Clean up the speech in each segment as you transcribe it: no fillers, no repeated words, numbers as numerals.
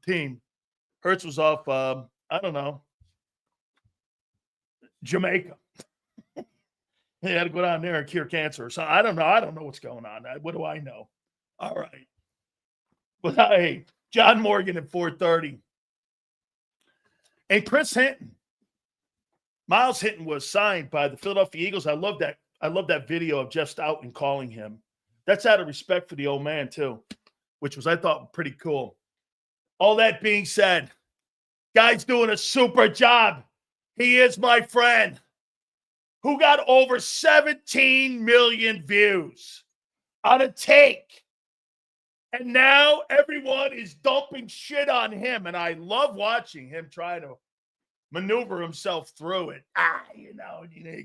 team. Hurts was off, I don't know, Jamaica. He had to go down there and cure cancer or something. I don't know. I don't know what's going on. What do I know? All right. But hey, John Morgan at 4:30. And Chris Hinton. Miles Hinton was signed by the Philadelphia Eagles. I love that. I love that video of Jeff Stoughton calling him. That's out of respect for the old man, too, which was, I thought, pretty cool. All that being said, guy's doing a super job. He is my friend who got over 17 million views on a take. And now everyone is dumping shit on him. And I love watching him try to maneuver himself through it. You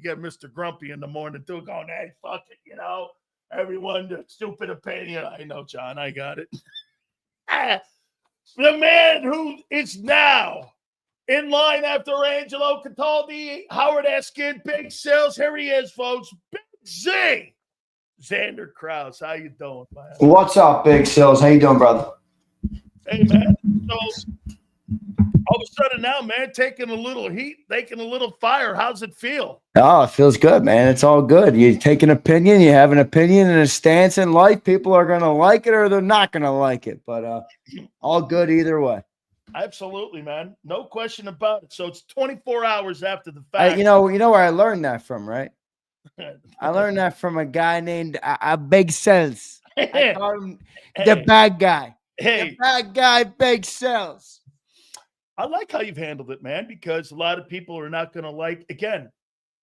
get Mr. Grumpy in the morning too, going, hey, fuck it, everyone, the stupid opinion. I know, John, I got it. The man who is now in line after Angelo Cataldi, Howard Eskin, Big Sales. Here he is, folks. Big Z. Zander Krause. How you doing, man? What's up, Big Sales? How you doing, brother? Hey, man. So, all of a sudden now, man, taking a little heat, taking a little fire. How's it feel? Oh, it feels good, man. It's all good. You take an opinion, you have an opinion and a stance in life. People are going to like it or they're not going to like it, but all good either way. Absolutely, man. No question about it. So it's 24 hours after the fact. You know where I learned that from, right? I learned that from a guy named Big Sales. I call him the bad guy. The bad guy, Big Sales. I like how you've handled it, man, because a lot of people are not going to like, again,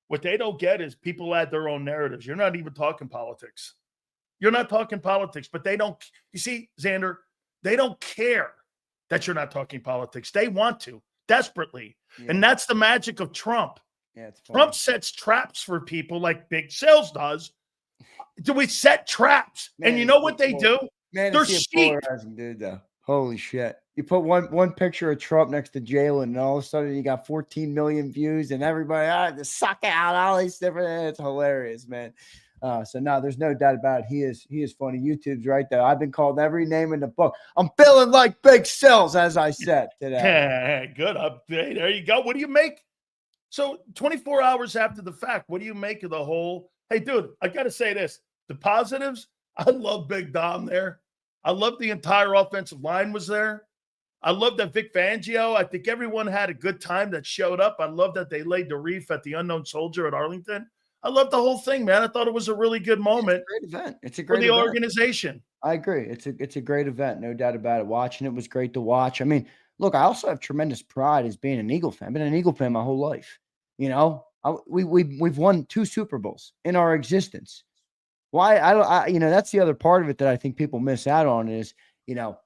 what they don't get is people add their own narratives. You're not even talking politics. You're not talking politics, but they don't, you see, Zander, they don't care that you're not talking politics. They want to desperately. Yeah. And that's the magic of Trump. Yeah, Trump sets traps for people like Big Sales does. Do we set traps? Man, and you know what they do? Man, they're sheep. Dude, though. Holy shit. You put one picture of Trump next to Jalen, and all of a sudden you got 14 million views, and everybody, just suck out all these different. It's hilarious, man. So no, there's no doubt about it. He is funny. YouTube's right there. I've been called every name in the book. I'm feeling like Big Sales, as I said today. Good update. There you go. What do you make? So 24 hours after the fact, what do you make of the whole? Hey, dude, I got to say this. The positives, I love Big Dom there. I love the entire offensive line was there. I love that Vic Fangio. I think everyone had a good time that showed up. I love that they laid the wreath at the Unknown Soldier at Arlington. I love the whole thing, man. I thought it was a really good moment. It's a great event. It's a great for the organization. I agree. It's a great event, no doubt about it. Watching it was great to watch. I mean, look, I also have tremendous pride as being an Eagle fan. I've been an Eagle fan my whole life. We've won 2 Super Bowls in our existence. Why? That's the other part of it that I think people miss out on is, all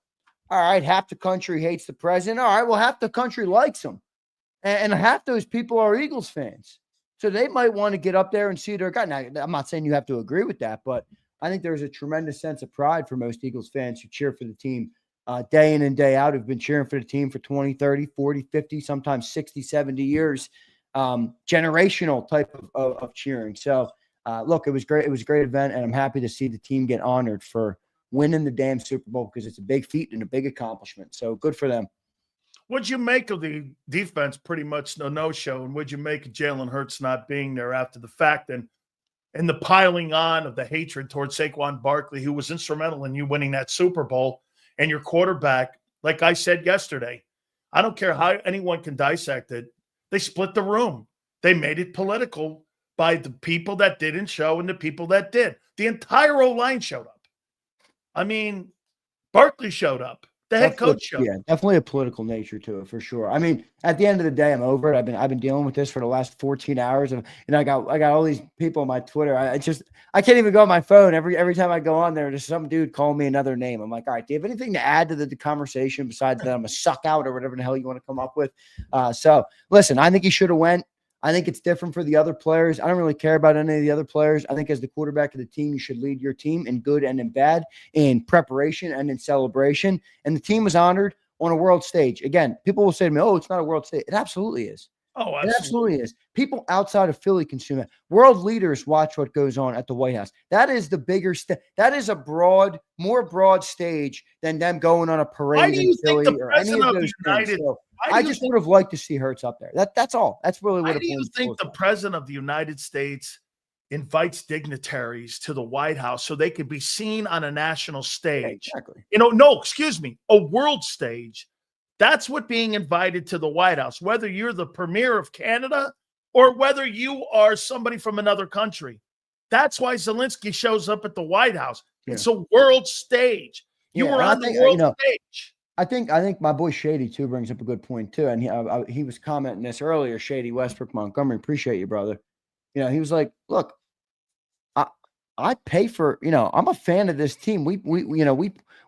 right, half the country hates the president. All right, well, half the country likes him. And half those people are Eagles fans. So they might want to get up there and see their guy. Now, I'm not saying you have to agree with that, but I think there's a tremendous sense of pride for most Eagles fans who cheer for the team day in and day out, who've been cheering for the team for 20, 30, 40, 50, sometimes 60, 70 years, generational type of cheering. So, look, it was great. It was a great event, and I'm happy to see the team get honored for winning the damn Super Bowl because it's a big feat and a big accomplishment. So good for them. What'd you make of the defense pretty much no-show, and what'd you make of Jalen Hurts not being there after the fact and the piling on of the hatred towards Saquon Barkley, who was instrumental in you winning that Super Bowl, and your quarterback, like I said yesterday, I don't care how anyone can dissect it, they split the room. They made it political by the people that didn't show and the people that did. The entire O-line showed up. I mean, Barkley showed up. The head coach showed up. Yeah, definitely a political nature to it for sure. I mean, at the end of the day, I'm over it. I've been dealing with this for the last 14 hours, and I got all these people on my Twitter. I can't even go on my phone. Every time I go on there, there's some dude calling me another name. I'm like, all right, do you have anything to add to the conversation besides that I'm a suck out or whatever the hell you want to come up with? So listen, I think he should have went. I think it's different for the other players. I don't really care about any of the other players. I think as the quarterback of the team, you should lead your team in good and in bad, in preparation and in celebration. And the team was honored on a world stage. Again, people will say to me, oh, it's not a world stage. It absolutely is. Oh, It absolutely. absolutely is. People outside of Philly consume it. World leaders watch what goes on at the White House. That is the bigger that is a more broad stage than them going on a Why parade do in you think the Philly or any president of of the those things. United So why do I you just think would have liked to see Hurts up there. That's all. That's really why what it do you think boils the down. president of the United States invites dignitaries to the White House so they can be seen on a national Yeah, stage? exactly. No, excuse me, a world stage. That's what being invited to the White House, whether you're the premier of Canada or whether you are somebody from another country. That's why Zelensky shows up at the White House. Yeah. It's a world stage. You Yeah. were And I on the think, world stage. I think my boy Shady too brings up a good point too, and he was commenting this earlier. Shady Westbrook Montgomery, appreciate you, brother. He was like, "Look, I I pay for I'm a fan of this team.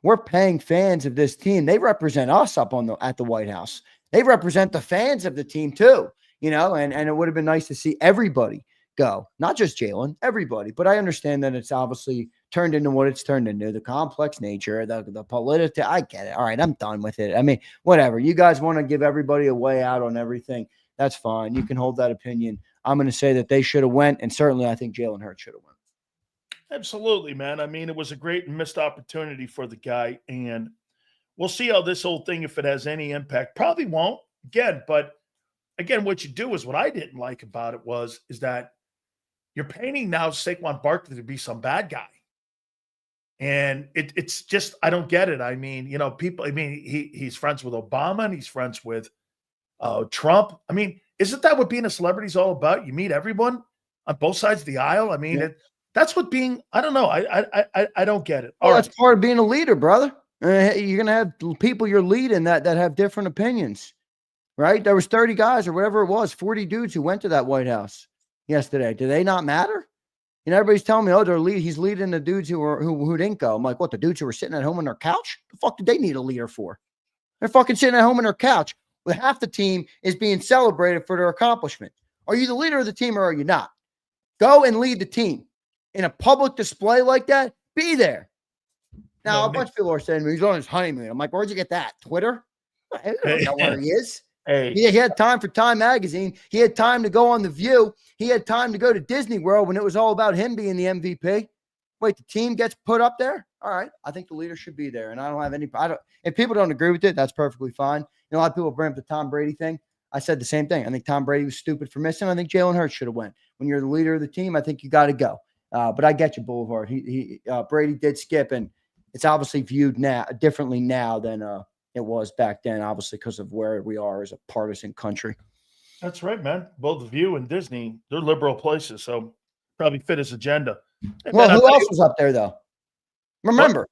We're paying fans of this team. They represent us up at the White House. They represent the fans of the team too. And it would have been nice to see everybody go, not just Jalen, everybody. But I understand that it's obviously turned into what it's turned into, the complex nature, the political. I get it. All right, I'm done with it. I mean, whatever. You guys want to give everybody a way out on everything. That's fine. You can hold that opinion. I'm going to say that they should have went, and certainly I think Jalen Hurts should have went. Absolutely, man. I mean, it was a great missed opportunity for the guy, and we'll see how this whole thing, if it has any impact. Probably won't again, but again, what you do is what I didn't like about it is that you're painting now Saquon Barkley to be some bad guy. And it's just I don't get it. I mean, people. I mean, he's friends with Obama and he's friends with Trump. I mean, isn't that what being a celebrity is all about? You meet everyone on both sides of the aisle. I mean, Yeah. that's what being. I don't know. I don't get it. Well, All that's right. part of being a leader, brother. You're gonna have people you're leading that have different opinions, right? There was 30 guys or whatever it was, 40 dudes who went to that White House yesterday. Do they not matter? Everybody's telling me, oh, he's leading the dudes who didn't go. I'm like, what? The dudes who were sitting at home on their couch? The fuck did they need a leader for? They're fucking sitting at home on their couch. With half the team is being celebrated for their accomplishment. Are you the leader of the team or are you not? Go and lead the team in a public display like that. Be there. Now, a bunch of people are saying he's on his honeymoon. I'm like, where'd you get that? Twitter? I don't know where he is. Hey, He had time for Time Magazine. He had time to go on The View. He had time to go to Disney World when it was all about him being the MVP. Wait, the team gets put up there? All right. I think the leader should be there. And I don't have any, if people don't agree with it, that's perfectly fine. A lot of people bring up the Tom Brady thing. I said the same thing. I think Tom Brady was stupid for missing. I think Jalen Hurts should have went. When you're the leader of the team, I think you got to go. But I get you, Boulevard. Brady did skip, and it's obviously viewed now differently now than it was back then, obviously, because of where we are as a partisan country. that's right, man. Both View and Disney, they're liberal places, so probably fit his agenda. Hey, Well, man, who else was up there, though? Remember.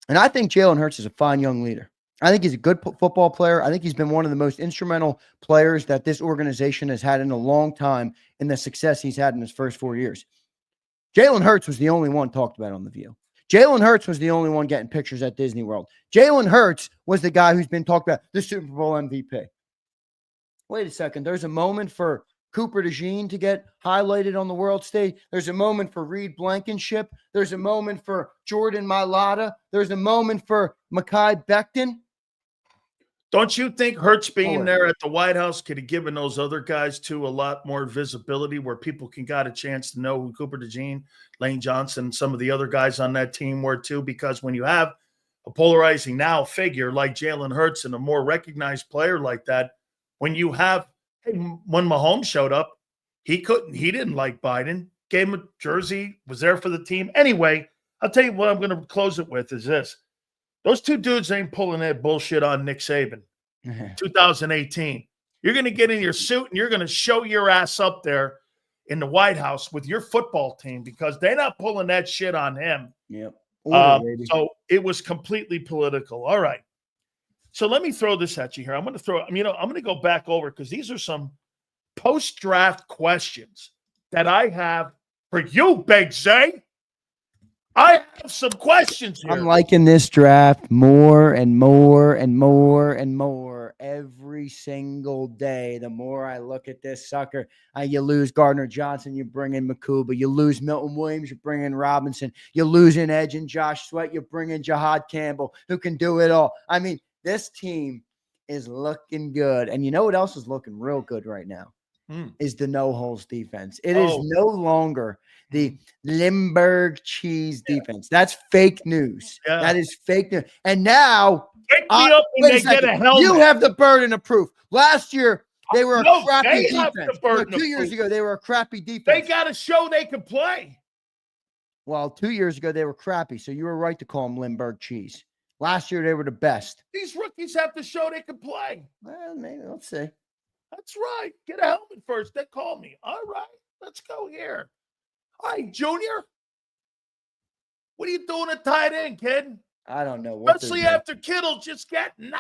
And I think Jalen Hurts is a fine young leader. I think he's a good football player. I think he's been one of the most instrumental players that this organization has had in a long time in the success he's had in his first 4 years. Jalen Hurts was the only one talked about on The View. Jalen Hurts was the only one getting pictures at Disney World. Jalen Hurts was the guy who's been talked about, the Super Bowl MVP. Wait a second. There's a moment for Cooper DeJean to get highlighted on the world stage. There's a moment for Reed Blankenship. There's a moment for Jordan Mailata. There's a moment for Mekhi Becton. Don't you think Hurts being there at the White House could have given those other guys too a lot more visibility, where people can got a chance to know who Cooper DeJean, Lane Johnson, some of the other guys on that team were too? Because when you have a polarizing now figure like Jalen Hurts and a more recognized player like that, when you have when Mahomes showed up, he didn't like Biden, gave him a jersey, was there for the team. Anyway, I'll tell you what I'm going to close it with is this. Those two dudes ain't pulling that bullshit on Nick Saban. 2018. You're going to get in your suit and you're going to show your ass up there in the White House with your football team because they're not pulling that shit on him. Yep. So it was completely political. All right. So let me throw this at you here. I'm going to go back over because these are some post-draft questions that I have for you, Big Zay. I have some questions here. I'm liking this draft more and more and more and more every single day. The more I look at this sucker, you lose Gardner Johnson, you bring in Makuba. You lose Milton Williams, you bring in Robinson. You lose in Edge and Josh Sweat, you bring in Jahad Campbell, who can do it all. I mean, this team is looking good. And you know what else is looking real good right now? Is the no-holes defense. It is no longer the Limburg cheese defense. That's fake news. Yeah. That is fake news. And now, Pick me up when they get a helmet. you have the burden of proof. Last year, they were a crappy defense. No, 2 years ago, they were a crappy defense. They got to show they can play. Well, 2 years ago, they were crappy. So you were right to call them Limburg cheese. Last year, they were the best. These rookies have to show they can play. Well, maybe. Let's see. That's right. Get a helmet first. Then call me. All right. Let's go here. Hi, Junior. What are you doing at tight end, kid? I don't know. Especially after Kittle just got 19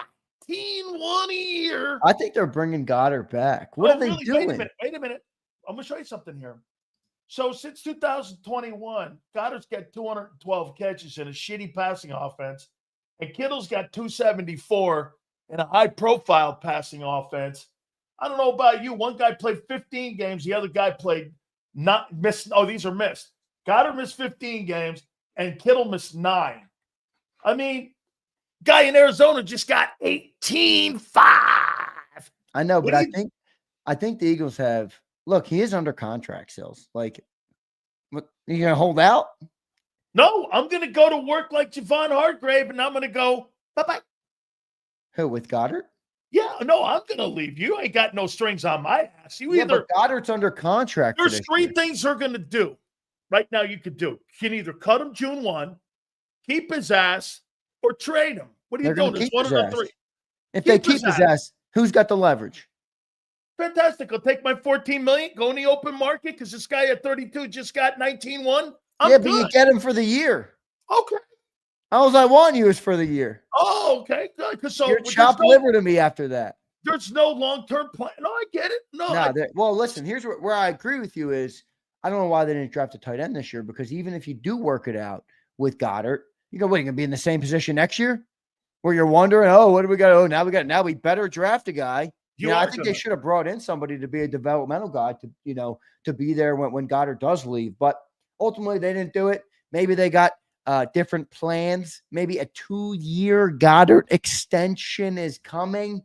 1 year. I think they're bringing Goddard back. What are they doing? Wait a minute. I'm going to show you something here. So since 2021, Goddard's got 212 catches in a shitty passing offense, and Kittle's got 274 in a high-profile passing offense. I don't know about you. One guy played 15 games. The other guy missed. Oh, these are missed. Goddard missed 15 games, and Kittle missed 9. I mean, guy in Arizona just got 18-5. I know, but I think the Eagles have. Look, he is under contract, Sills. Like, what, you gonna hold out? No, I'm gonna go to work like Javon Hargrave, and I'm gonna go bye-bye. Who, with Goddard? Yeah, no, I'm going to leave. You ain't got no strings on my ass. But Goddard's under contract. There's three things they're going to do. Right now you could do. You can either cut him June 1, keep his ass, or trade him. What are you doing? It's one of the three. If they keep his ass, who's got the leverage? Fantastic. I'll take my $14 million, go in the open market, because this guy at 32 just got 19-1. But you get him for the year. Okay. All I want you is for the year. Oh, okay, good. So you're chopped liver to me after that. There's no long-term plan. No, I get it. Well, listen, here's where I agree with you is I don't know why they didn't draft a tight end this year, because even if you do work it out with Goddard, you're going to be in the same position next year where you're wondering, what do we got? Oh, now we better draft a guy. I think they should have brought in somebody to be a developmental guy to be there when Goddard does leave. But ultimately, they didn't do it. Maybe they got different plans. Maybe a 2-year Goddard extension is coming.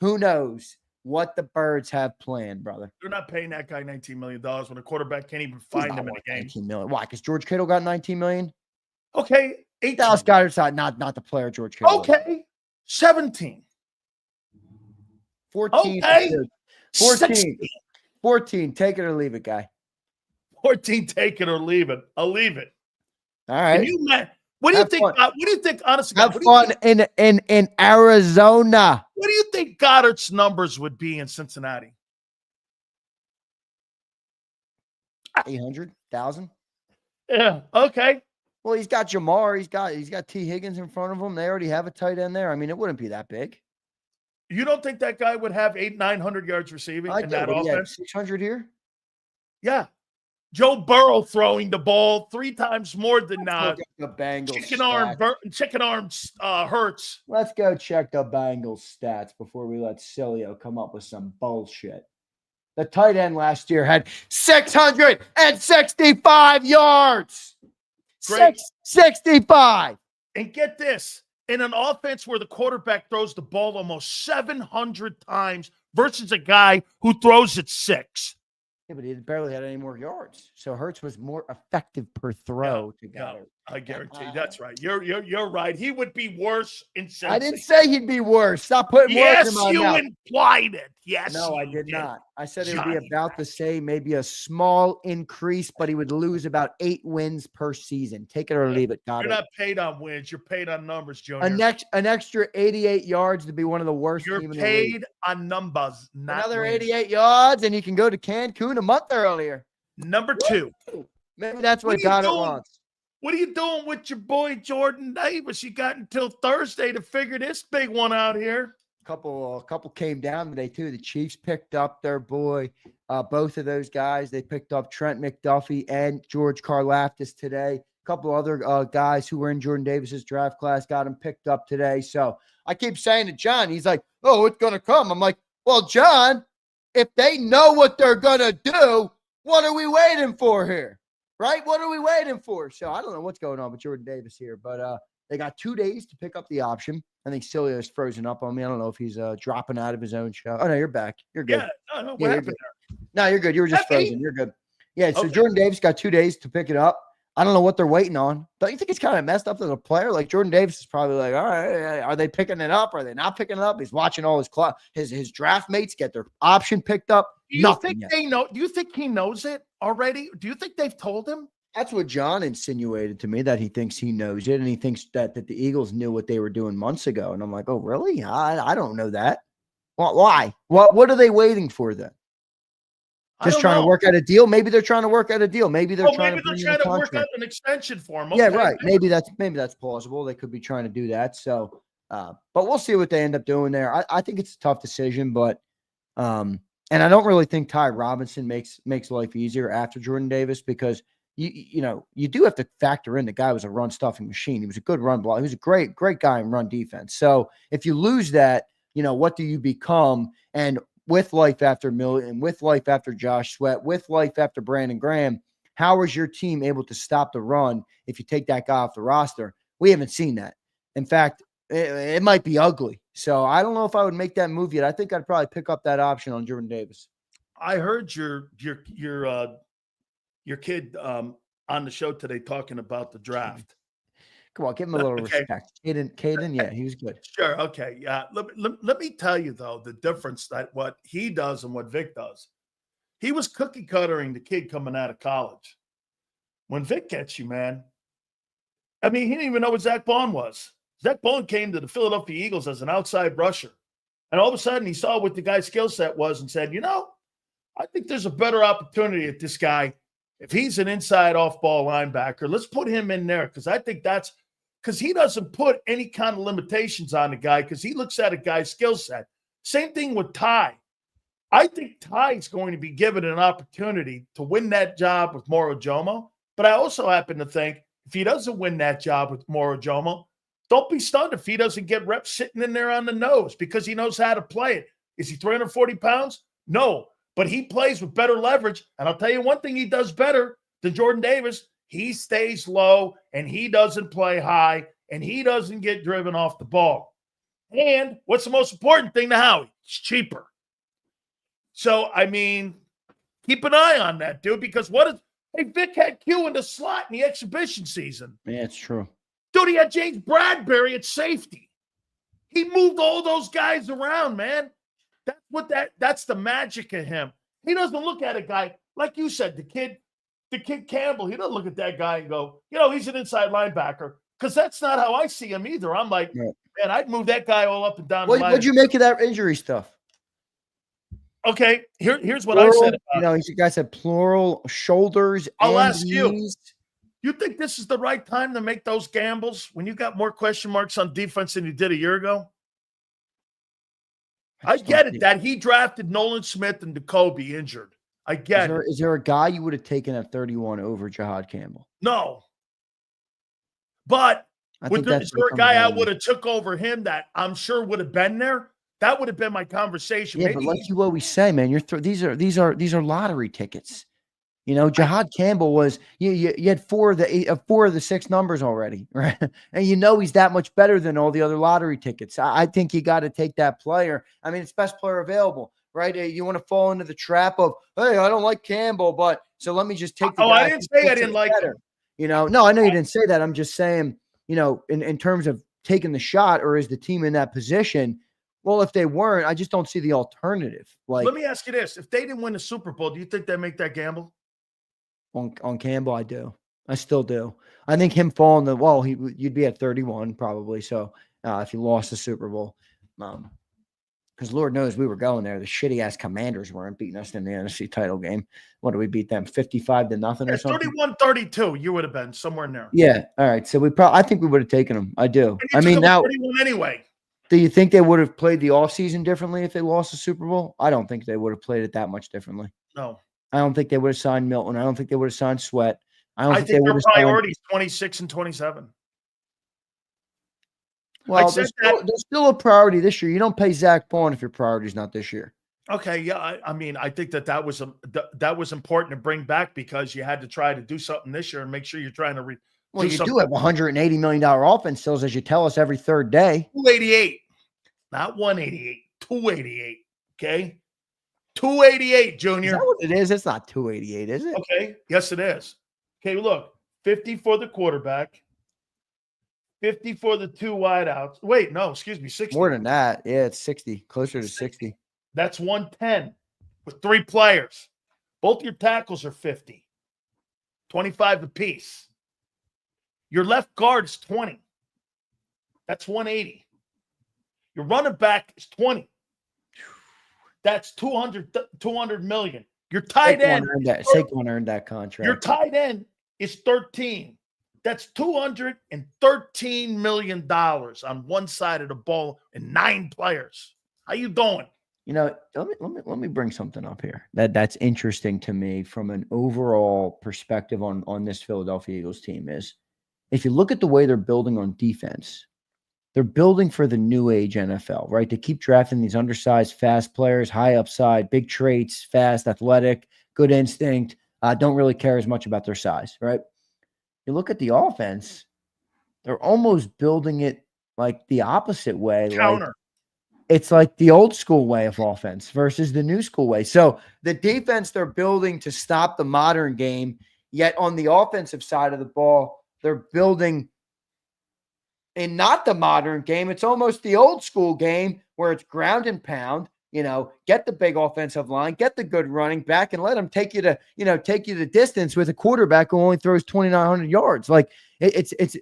Who knows what the Birds have planned, brother? They're not paying that guy $19 million when a quarterback can't even find him in a game. $19 million. Why? Because George Kittle got $19 million? Okay. Dallas Goddard's not the player George Kittle. Okay. 17. 14. Okay. 14. 14. Take it or leave it, guy. 14. Take it or leave it. I'll leave it. All right. What do you think? What do you think? Honestly, have fun in Arizona. What do you think Goddard's numbers would be in Cincinnati? 800,000. Yeah. Okay. Well, he's got Jamar. He's got T. Higgins in front of him. They already have a tight end there. I mean, it wouldn't be that big. You don't think that guy would have 800-900 yards receiving in that offense? 600 here. Yeah. Joe Burrow throwing the ball 3 times more than the Bengals chicken arm Hurts. Let's go check the Bengals stats before we let Sileo come up with some bullshit. The tight end last year had 665 yards. Great. 665. And get this, in an offense where the quarterback throws the ball almost 700 times versus a guy who throws it 6. Yeah, but he barely had any more yards. So Hurts was more effective per throw together. I guarantee you. That's right. You're right. He would be worse in Cincy. I didn't say he'd be worse. Stop putting words in my mouth. Yes, you implied it. Yes, no, I did not. I said it would be about the same, maybe a small increase, but he would lose about 8 wins per season. Take it or leave it, Goddard. You're not paid on wins. You're paid on numbers, Junior. An extra 88 yards to be one of the worst. You're paid on numbers, not another wins. 88 yards, and you can go to Cancun a month earlier. Number 2. Maybe that's what Goddard wants. What are you doing with your boy Jordan Davis? You got until Thursday to figure this big one out here. A couple came down today too. The Chiefs picked up their boy. Both of those guys. They picked up Trent McDuffie and George Karlaftis today. A couple other guys who were in Jordan Davis's draft class got him picked up today. So I keep saying to John, he's like, "Oh, it's gonna come." I'm like, "Well, John, if they know what they're gonna do, what are we waiting for here?" Right? What are we waiting for? So I don't know what's going on with Jordan Davis here, but They got 2 days to pick up the option. I think Sileo is frozen up on me. I don't know if he's dropping out of his own show. Oh, no, you're back. You're good. Yeah, no, Yeah, what you're happened good. there? No, you're good. You were just That me? frozen. You're good. Yeah, so Okay. Jordan Davis got 2 days to pick it up. I don't know what they're waiting on. Don't you think it's kind of messed up as a player? Like Jordan Davis is probably like, all right, are they picking it up? Are they not picking it up? He's watching all his draft mates get their option picked up. Do you think they know? Do you think he knows it already? Do you think they've told him? That's what John insinuated to me, that he thinks he knows it, and he thinks that the Eagles knew what they were doing months ago. And I'm like, oh, really? I don't know that. Well, why? What are they waiting for then? Just trying to work out a deal? Maybe they're trying to work out a deal. Maybe they're trying to work out an extension for him. Yeah, right. Maybe that's plausible. They could be trying to do that. So, but we'll see what they end up doing there. I think it's a tough decision, but and I don't really think Ty Robinson makes life easier after Jordan Davis, because you do have to factor in the guy was a run stuffing machine. He was a good run block. He was a great guy in run defense. So if you lose that, what do you become? And with life after Million, with life after Josh Sweat, with life after Brandon Graham, how is your team able to stop the run if you take that guy off the roster? We haven't seen that. In fact, it might be ugly. So I don't know if I would make that move yet. I think I'd probably pick up that option on Jordan Davis. I heard your kid on the show today talking about the draft. Come on, give him a little respect. Caden, yeah, he was good. Sure, okay, yeah. Let me tell you, though, the difference that what he does and what Vic does. He was cookie cuttering the kid coming out of college. When Vic gets you, man, I mean, he didn't even know what Zach Bond was. Zach Bond came to the Philadelphia Eagles as an outside rusher. And all of a sudden, he saw what the guy's skill set was and said, I think there's a better opportunity at this guy. If he's an inside off-ball linebacker, let's put him in there, because I think that's – because he doesn't put any kind of limitations on the guy, because he looks at a guy's skill set. Same thing with Ty. I think Ty's going to be given an opportunity to win that job with Moro Jomo, but I also happen to think if he doesn't win that job with Moro Jomo, don't be stunned if he doesn't get reps sitting in there on the nose, because he knows how to play it. Is he 340 pounds? No. But he plays with better leverage. And I'll tell you one thing he does better than Jordan Davis. He stays low, and he doesn't play high, and he doesn't get driven off the ball. And what's the most important thing to Howie? It's cheaper. So, I mean, keep an eye on that, dude, because Vic had Q in the slot in the exhibition season. Yeah, it's true. Dude, he had James Bradbury at safety. He moved all those guys around, man. That's the magic of him. He doesn't look at a guy, like you said, the kid Campbell. He doesn't look at that guy and go, he's an inside linebacker, because that's not how I see him either. I'm like, man, I'd move that guy all up and down. What'd you make of that injury stuff? Okay, here's what I said about it. You guys said plural shoulders. I'll ask you. You think this is the right time to make those gambles when you got more question marks on defense than you did a year ago? I get it that he drafted Nolan Smith and Jacoby injured. I get it. Is there a guy you would have taken at 31 over Jahad Campbell? No. But is there a guy I would have took over him that I'm sure would have been there? That would have been my conversation. Yeah, but like you always say, man, these are lottery tickets. Jahad Campbell was you had four of the 6 numbers already, right? And he's that much better than all the other lottery tickets. I think you got to take that player. I mean, it's best player available, right? You want to fall into the trap of, hey, I don't like Campbell, but so let me just take the guy. I didn't say I didn't like him. No, I know you didn't say that. I'm just saying, in terms of taking the shot, or is the team in that position? Well, if they weren't, I just don't see the alternative. Like, let me ask you this: if they didn't win the Super Bowl, do you think they make that gamble? On Campbell, I do. I still do. I think him falling you'd be at 31 probably. So if you lost the Super Bowl, because Lord knows we were going there. The shitty ass Commanders weren't beating us in the NFC title game. What did we beat them? 55-0 or something? 31-32. You would have been somewhere in there. Yeah. All right. So I think we would have taken them. I do. I mean, now 31 anyway. Do you think they would have played the offseason differently if they lost the Super Bowl? I don't think they would have played it that much differently. No. I don't think they would have signed Milton. I don't think they would have signed Sweat. I think their priorities 26 and 27. Well, there's still a priority this year. You don't pay Zach Bond if your priority is not this year. Okay, yeah. I mean, I think that was important to bring back, because you had to try to do something this year and make sure you're trying to Well, you do have $180 million offense sales, as you tell us every third day. 288, not 188, 288. Okay. 288, Junior. Is that what it is? It's not 288, is it? Okay. Yes, it is. Okay, look. 50 for the quarterback. 50 for the two wideouts. Wait, no, excuse me, 60. More than that. Yeah, it's 60. Closer to 60. That's 110 with 3 players. Both your tackles are 50. 25 apiece. Your left guard is 20. That's 180. Your running back is 20. That's 200 million. Your tight end. Saquon earned that contract. Your tight end is 13. That's $213 million on one side of the ball and 9 players. How you doing? You know, let me bring something up here that's interesting to me from an overall perspective on this Philadelphia Eagles team is if you look at the way they're building on defense, they're building for the new age NFL, right? They keep drafting these undersized, fast players, high upside, big traits, fast, athletic, good instinct, don't really care as much about their size, right? You look at the offense, they're almost building it like the opposite way. Counter. Like, it's like the old school way of offense versus the new school way. So the defense they're building to stop the modern game, yet on the offensive side of the ball, they're building in not the modern game. It's almost the old school game where it's ground and pound, get the big offensive line, get the good running back, and let them take you to distance with a quarterback who only throws 2,900 yards. Like it's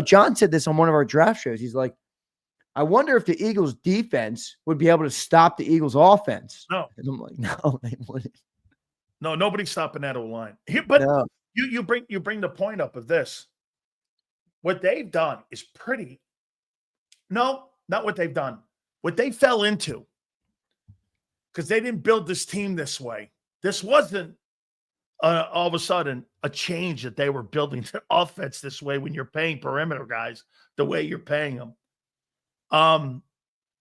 John said this on one of our draft shows. He's like, I wonder if the Eagles defense would be able to stop the Eagles offense. No. And I'm like, no, they wouldn't. No, nobody's stopping that O-line. But no. you bring the point up of this. What they've done is pretty. No, not what they've done. What they fell into. Because they didn't build this team this way. This wasn't all of a sudden a change that they were building their offense this way when you're paying perimeter guys the way you're paying them.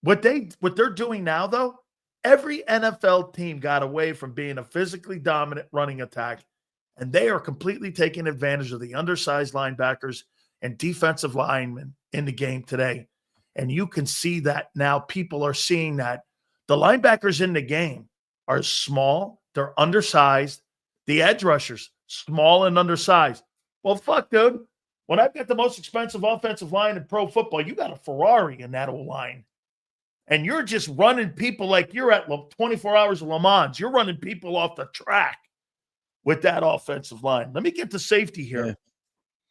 What they're doing now, though, every NFL team got away from being a physically dominant running attack, and they are completely taking advantage of the undersized linebackers and defensive linemen in the game today. And you can see that now. People are seeing that the linebackers in the game are small, they're undersized. The edge rushers, small and undersized. Well, fuck, dude. When I've got the most expensive offensive line in pro football, you got a Ferrari in that O-line. And you're just running people like you're at 24 Hours of Le Mans. You're running people off the track with that offensive line. Let me get to safety here. Yeah.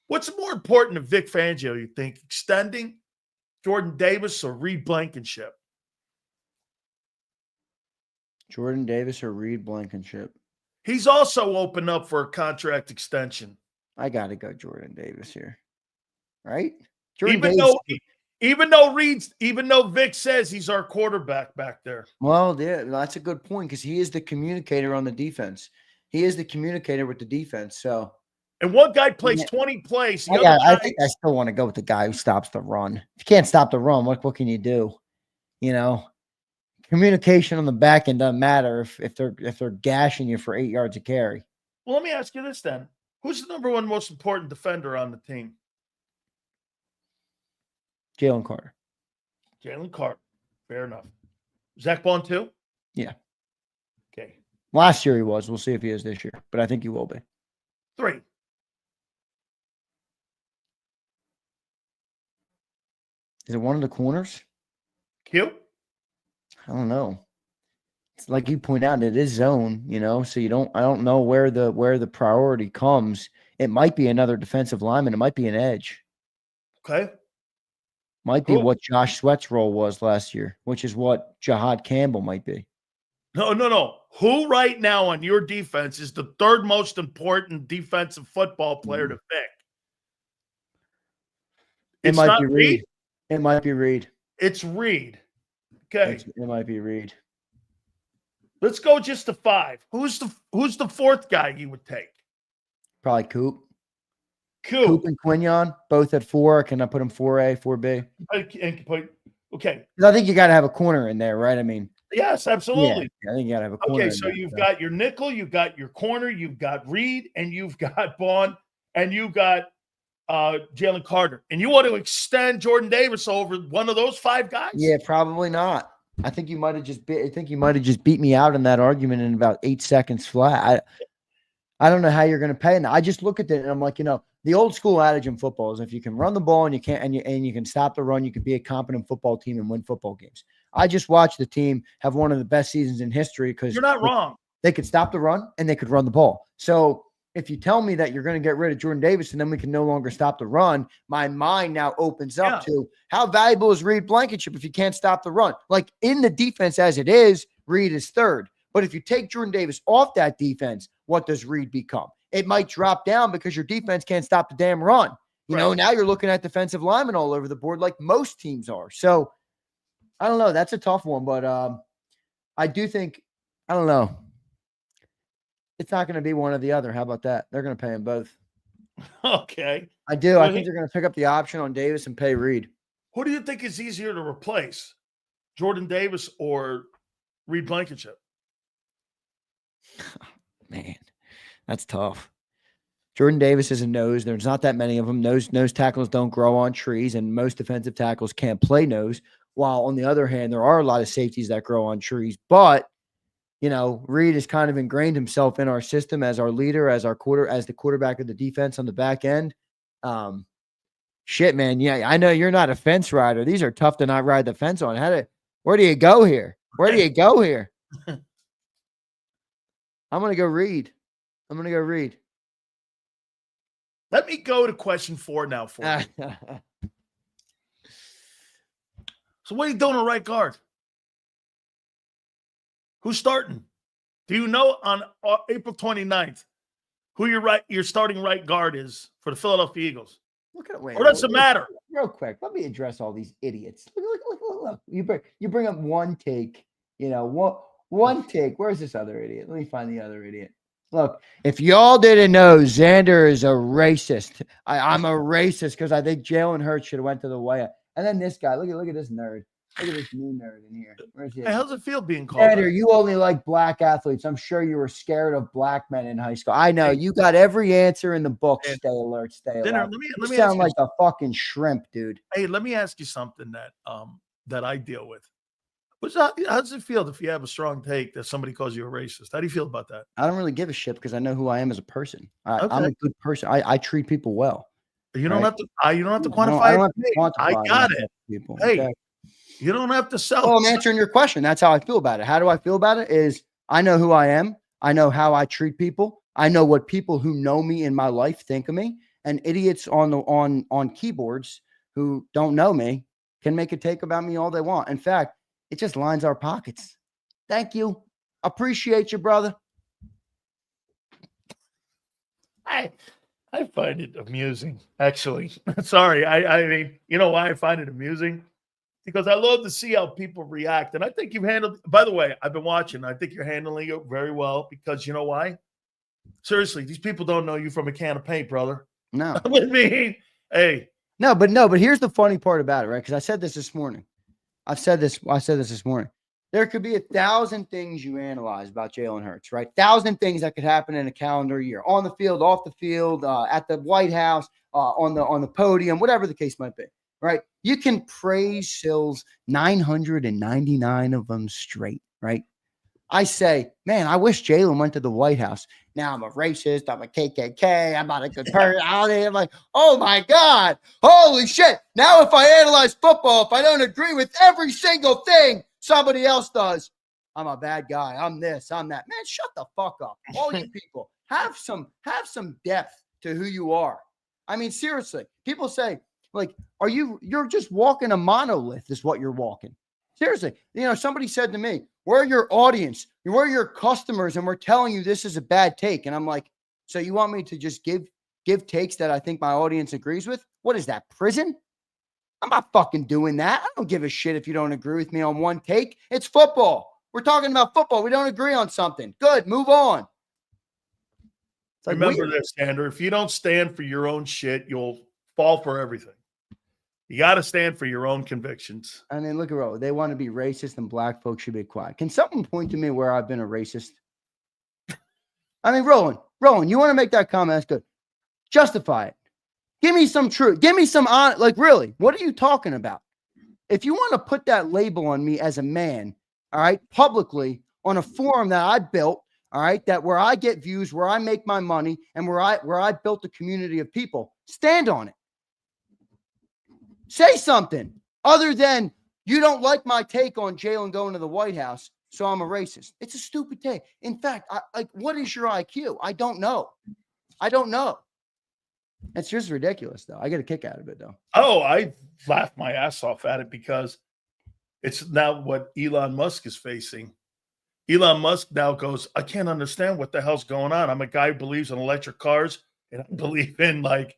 What's more important to Vic Fangio, you think? Extending Jordan Davis or Reed Blankenship? Jordan Davis or Reed Blankenship? He's also opened up for a contract extension. I got to go Jordan Davis here, right? Even though Vic says he's our quarterback back there. Well, yeah, that's a good point because he is the communicator on the defense. He is the communicator with the defense. So, and one guy plays 20 plays. I think I still want to go with the guy who stops the run. If you can't stop the run, what can you do? Communication on the back end doesn't matter if they're gashing you for 8 yards a carry. Well, let me ask you this then. Who's the number one most important defender on the team? Jalen Carter. Jalen Carter. Fair enough. Zach Bond too? Yeah. Okay. Last year he was. We'll see if he is this year, but I think he will be. 3. Is it one of the corners? Q? I don't know. It's like you point out, it is zone, so I don't know where the priority comes. It might be another defensive lineman. It might be an edge. Okay. Might be what Josh Sweat's role was last year, which is what Jahad Campbell might be. No. Who right now on your defense is the third most important defensive football player to pick? It might be Reed. It might be Reed. It's Reed. Okay. It might be Reed. Let's go just to 5. Who's the fourth guy you would take? Probably Coop. Coop and Quinion, both at 4. Can I put them 4A, 4B? Okay. I think you got to have a corner in there, right? I mean, yes, absolutely. Yeah, I think you got to have a corner. Okay, so you've got your nickel, you've got your corner, you've got Reed, and you've got Bond, and you've got Jalen Carter, and you want to extend Jordan Davis over one of those 5 guys? Yeah, probably not. I think you might have just beat me out in that argument in about 8 seconds flat. I don't know how you're going to pay. And I just look at it and I'm like, the old school adage in football is if you can run the ball and you can't, and you can stop the run, you can be a competent football team and win football games. I just watched the team have one of the best seasons in history because you're not wrong. They could stop the run and they could run the ball. So if you tell me that you're going to get rid of Jordan Davis and then we can no longer stop the run, my mind now opens up to how valuable is Reed Blankenship if you can't stop the run? Like in the defense as it is, Reed is third. But if you take Jordan Davis off that defense, what does Reed become? It might drop down because your defense can't stop the damn run. You know, now you're looking at defensive linemen all over the board like most teams are. So I don't know. That's a tough one. But I do think, I don't know. It's not going to be one or the other. How about that? They're going to pay him both. Okay. I do. I think they're going to pick up the option on Davis and pay Reed. Who do you think is easier to replace, Jordan Davis or Reed Blankenship? Man, that's tough. Jordan Davis is a nose. There's not that many of them. Nose tackles don't grow on trees, and most defensive tackles can't play nose. While on the other hand, there are a lot of safeties that grow on trees. But Reed has kind of ingrained himself in our system as our leader, as the quarterback of the defense on the back end. Shit, man. Yeah, I know you're not a fence rider. These are tough to not ride the fence on. Where do you go here? Where do you go here? I'm going to go Reed. Let me go to question 4 now for you. So what are you doing at right guard? Who's starting? Do you know on April 29th who your starting right guard is for the Philadelphia Eagles? Or does it matter? Real quick, let me address all these idiots. Look. You bring up one take, one take. Where's this other idiot? Let me find the other idiot. Look, if y'all didn't know, Zander is a racist. I'm a racist because I think Jalen Hurts should have went to the White House. And then this guy, look at this nerd. Look at this new nerd in here. Where's he? Hey, how's it feel being called? Zander, you only like black athletes. I'm sure you were scared of black men in high school. I know you got every answer in the book. Stay alert. Stay alert. You sound like a fucking shrimp, dude. Hey, let me ask you something that I deal with. How does it feel if you have a strong take that somebody calls you a racist? How do you feel about that? I don't really give a shit because I know who I am as a person. I'm a good person. I treat people well. You don't have to. You don't have to quantify it. I got it. People. Hey, okay? You don't have to sell. Well, I'm answering your question. That's how I feel about it. How do I feel about it? Is I know who I am. I know how I treat people. I know what people who know me in my life think of me. And idiots on keyboards who don't know me can make a take about me all they want. In fact, it just lines our pockets. Thank you. Appreciate you, brother. I find it amusing, actually. Sorry. I mean, you know why I find it amusing? Because I love to see how people react. And I think you've handled, by the way, I've been watching. I think you're handling it very well because you know why? Seriously, these people don't know you from a can of paint, brother. No. With me, hey. No, but here's the funny part about it, right? Because I said this morning. I said this this morning. There could be 1,000 things you analyze about Jalen Hurts, right? 1,000 things that could happen in a calendar year, on the field, off the field, at the White House, on the podium, whatever the case might be, right? You can praise Sills 999 of them straight, right? I say, man, I wish Jalen went to the White House. Now I'm a racist. I'm a KKK. I'm not a good person. I'm like, oh my God, holy shit. Now if I analyze football, if I don't agree with every single thing somebody else does, I'm a bad guy. I'm this, I'm that. Man, shut the fuck up. All you people, have some depth to who you are. I mean, seriously, people say, like, you're just walking a monolith is what you're walking. Seriously, somebody said to me, we're your audience, we're your customers, and we're telling you this is a bad take. And I'm like, so you want me to just give takes that I think my audience agrees with? What is that, prison? I'm not fucking doing that. I don't give a shit if you don't agree with me on one take. It's football. We're talking about football. We don't agree on something. Good, move on. Like, remember this, Zander. If you don't stand for your own shit, you'll fall for everything. You got to stand for your own convictions. I mean, look at Roland. They want to be racist and black folks should be quiet. Can someone point to me where I've been a racist? I mean, Roland, you want to make that comment? That's good. Justify it. Give me some truth. Give me some on. Like, really, what are you talking about? If you want to put that label on me as a man, all right, publicly on a forum that I built, all right, that where I get views, where I make my money, and where I built a community of people, stand on it. Say something other than you don't like my take on Jalen going to the White House, so I'm a racist. It's a stupid take. In fact, what is your IQ? I don't know. It's just ridiculous, though. I get a kick out of it, though. Oh, I laughed my ass off at it because it's now what Elon Musk is facing. Elon Musk now goes, I can't understand what the hell's going on. I'm a guy who believes in electric cars, and I believe in, like,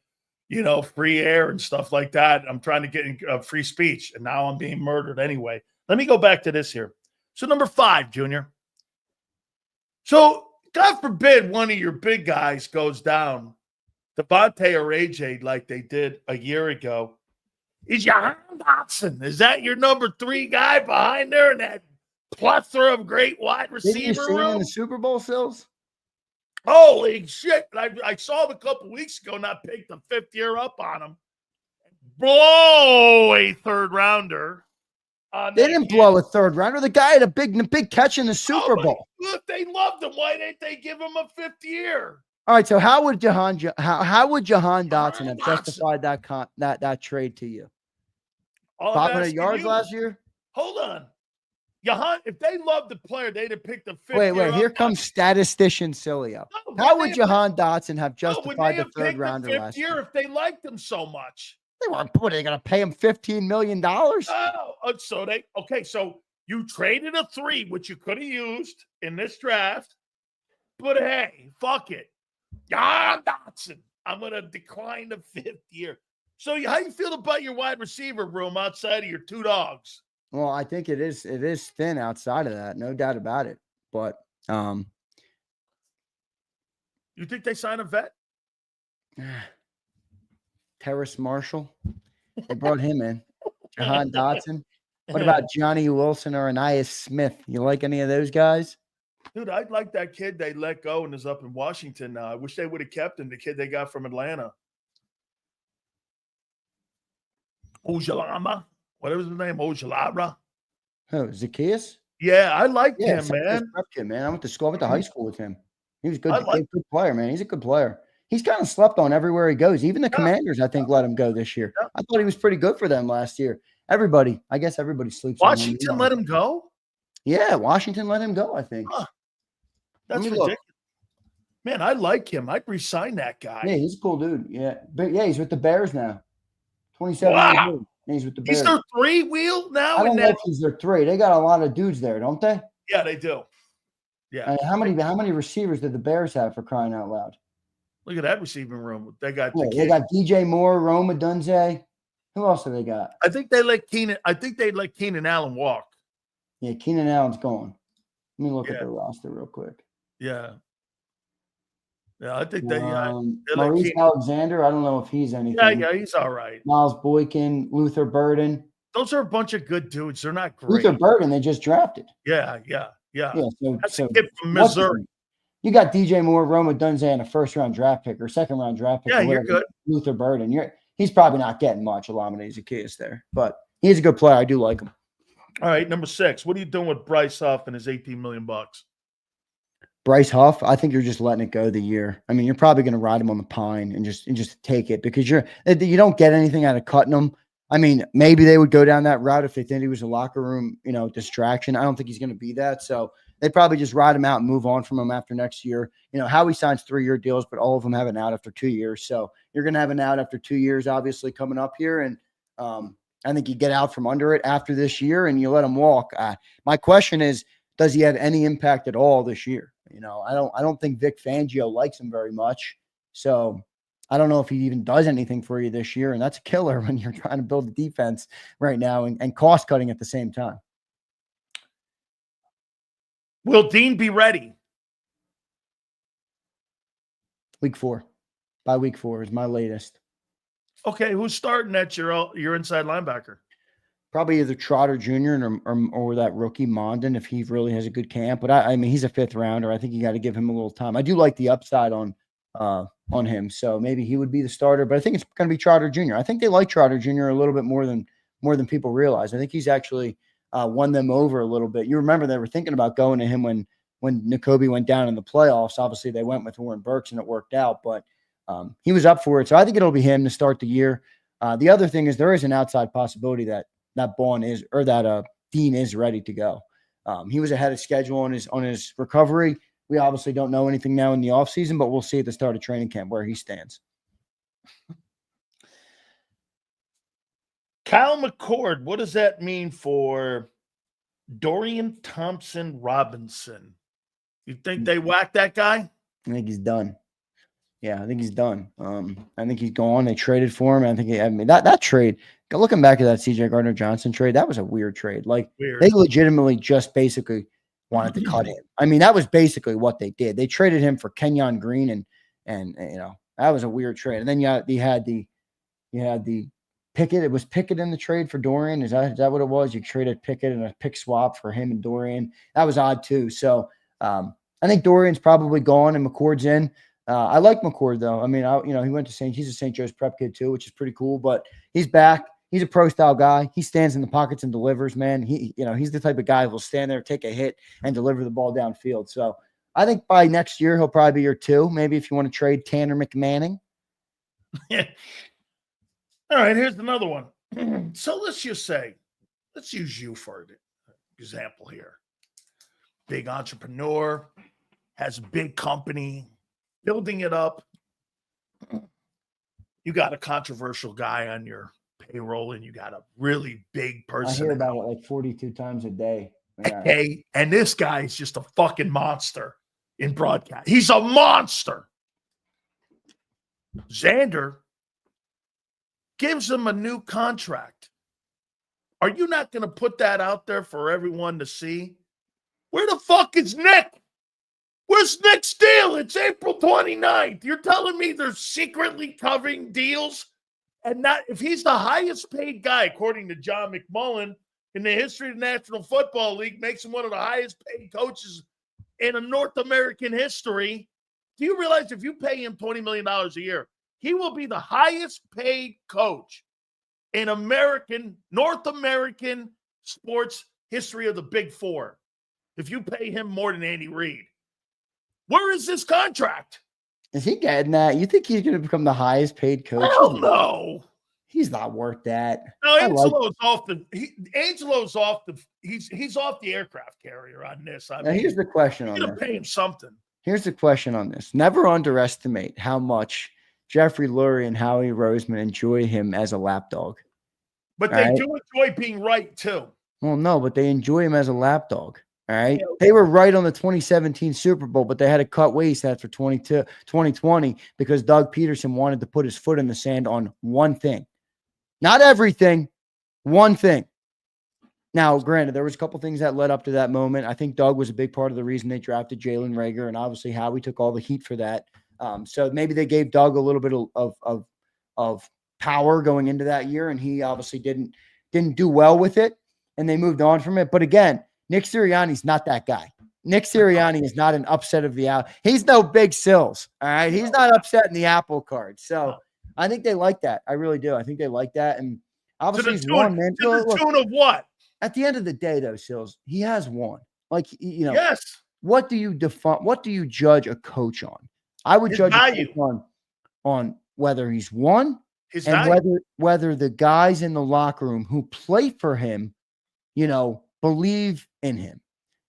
you know, free air and stuff like that. I'm trying to get free speech, and now I'm being murdered anyway. Let me go back to this here. So number 5, Junior. So God forbid one of your big guys goes down, Devontae or AJ, like they did a year ago. Is Jahan Dotson? Is that your number 3 guy behind there in that plethora of great wide receiver Didn't you see him room? in the Super Bowl, Sills? Holy shit. I saw him a couple weeks ago, and I picked the 5th year up on him. Blow a 3rd rounder. They didn't blow a 3rd rounder. The guy had a big catch in the Super Bowl. Look, they loved him. Why didn't they give him a 5th year? All right, so how would Jahan Dotson have justified that trade to you? 500 yards last year? Hold on. Jahan, if they loved the player, they'd have picked the 5th Wait, year. here comes statistician Sileo. How would Jahan Dotson have justified the 3rd rounder last year if they liked him so much? They weren't. What, are they going to pay him $15 million? Oh, so you traded a 3, which you could have used in this draft, but hey, fuck it. Jahan Dotson, I'm going to decline the 5th year. So how you feel about your wide receiver room outside of your 2 dogs? Well, I think it is thin outside of that, no doubt about it. But you think they sign a vet? Terrace Marshall, they brought him in. Jahan Dotson. What about Johnny Wilson or Anais Smith? You like any of those guys? Dude, I'd like that kid they let go and is up in Washington now. I wish they would have kept him, the kid they got from Atlanta. Ojalama. What was his name? Ojalabra. Oh, Zacchaeus? Yeah, I liked him, man. Kid, man. I went to high school with him. He was good. Good player, man. He's a good player. He's kind of slept on everywhere he goes. Even the Commanders, I think, let him go this year. I thought he was pretty good for them last year. I guess everybody sleeps on him. Washington let him go? Yeah, Washington let him go, I think. Huh. That's ridiculous. Man, I like him. I'd resign that guy. Yeah, he's a cool dude. Yeah. But yeah, he's with the Bears now. 27 years old. He's with the Bears. He's their 3 wheel now? I don't know if he's their 3. They got a lot of dudes there, don't they? Yeah, they do. Yeah. How many receivers did the Bears have, for crying out loud? Look at that receiving room. They got they got DJ Moore, Roma Dunze. Who else do they got? I think they let Keenan Allen walk. Yeah, Keenan Allen's gone. Let me look at the roster real quick. Yeah. Yeah, I think they Maurice Alexander. I don't know if he's anything. Yeah, he's all right. Miles Boykin, Luther Burden. Those are a bunch of good dudes. They're not great. Luther Burden, they just drafted. Yeah. That's a kid from Missouri. You got DJ Moore, Roma Dunze, and a 1st-round draft pick or 2nd-round draft pick. Yeah, you're good. Luther Burden. He's probably not getting much. Olamide Zacchaeus there, but he's a good player. I do like him. All right, number 6. What are you doing with Bryce Huff and his $18 million? Bryce Huff, I think you're just letting it go the year. I mean, you're probably going to ride him on the pine and just take it because you don't get anything out of cutting him. I mean, maybe they would go down that route if they think he was a locker room, distraction. I don't think he's going to be that. So they'd probably just ride him out and move on from him after next year. Howie signs 3-year deals, but all of them have an out after 2 years. So you're going to have an out after 2 years, obviously, coming up here. And I think you get out from under it after this year and you let him walk. My question is, does he have any impact at all this year? I don't think Vic Fangio likes him very much. So I don't know if he even does anything for you this year. And that's a killer when you're trying to build a defense right now and cost cutting at the same time. Will Dean be ready? Week 4. By week 4 is my latest. Okay, who's starting at your inside linebacker? Probably either Trotter Jr. or that rookie Mondon if he really has a good camp. But I mean, he's a 5th rounder. I think you got to give him a little time. I do like the upside on on him. So maybe he would be the starter, but I think it's going to be Trotter Jr. I think they like Trotter Jr. a little bit more than people realize. I think he's actually won them over a little bit. You remember they were thinking about going to him when Nakobe went down in the playoffs. Obviously, they went with Warren Burks and it worked out, but he was up for it. So I think it'll be him to start the year. The other thing is there is an outside possibility that Bond is, or that Dean is ready to go. He was ahead of schedule on his recovery. We obviously don't know anything now in the offseason, but we'll see at the start of training camp where he stands. Kyle McCord, what does that mean for Dorian Thompson-Robinson? You think they whacked that guy? I think he's done. Yeah, I think he's done. I think he's gone. They traded for him. I think that trade, looking back at that CJ Gardner-Johnson trade, that was a weird trade. Like they legitimately just basically wanted to cut him. I mean, that was basically what they did. They traded him for Kenyon Green, and you know, that was a weird trade. And then you had the Pickett. It was Pickett in the trade for Dorian. Is that what it was? You traded Pickett and a pick swap for him and Dorian. That was odd too. So I think Dorian's probably gone and McCord's in. I like McCord though. I mean, he went to he's a St. Joe's prep kid too, which is pretty cool, but he's back. He's a pro style guy. He stands in the pockets and delivers, man. He's the type of guy who will stand there, take a hit and deliver the ball downfield. So I think by next year, he'll probably be your 2. Maybe if you want to trade Tanner McManning. Yeah. All right. Here's another one. So let's use you for an example here. Big entrepreneur, has a big company, building it up. You got a controversial guy on your payroll and you got a really big person. I hear about it like 42 times a day. Yeah. Okay. And this guy is just a fucking monster in broadcast. He's a monster. Zander gives him a new contract. Are you not going to put that out there for everyone to see? Where the fuck is Nick? Where's Nick's deal? It's April 29th. You're telling me they're secretly covering deals? And not if he's the highest paid guy, according to John McMullen, in the history of the National Football League, makes him one of the highest paid coaches in a North American history. Do you realize if you pay him $20 million a year, he will be the highest paid coach in North American sports history of the Big Four? If you pay him more than Andy Reid. Where is this contract? Is he getting that? You think he's going to become the highest paid coach? Hell no. He's not worth that. No, Angelo's off the he's off the aircraft carrier on this. I mean, here's the question on this. You're going to pay him something. Here's the question on this. Never underestimate how much Jeffrey Lurie and Howie Roseman enjoy him as a lapdog. But they do enjoy being right too. Well, no, but they enjoy him as a lapdog. All right. Yeah. They were right on the 2017 Super Bowl, but they had to cut waste after 2020 because Doug Peterson wanted to put his foot in the sand on one thing. Not everything, one thing. Now, granted, there was a couple things that led up to that moment. I think Doug was a big part of the reason they drafted Jalen Reagor, and obviously Howie took all the heat for that. So maybe they gave Doug a little bit of power going into that year, and he obviously didn't do well with it, and they moved on from it. But again, Nick Sirianni's not that guy. Nick Sirianni is not an upset of the apple. He's no Big Sills, all right? He's not upsetting the apple cart. So I think they like that. I really do. I think they like that. And obviously he's won, man. To the tune of what? At the end of the day, though, Sills, he has won. Like, you know, yes. What do you define? What do you judge a coach on? I would judge a coach on whether he's won and whether the guys in the locker room who play for him, you know, believe in him.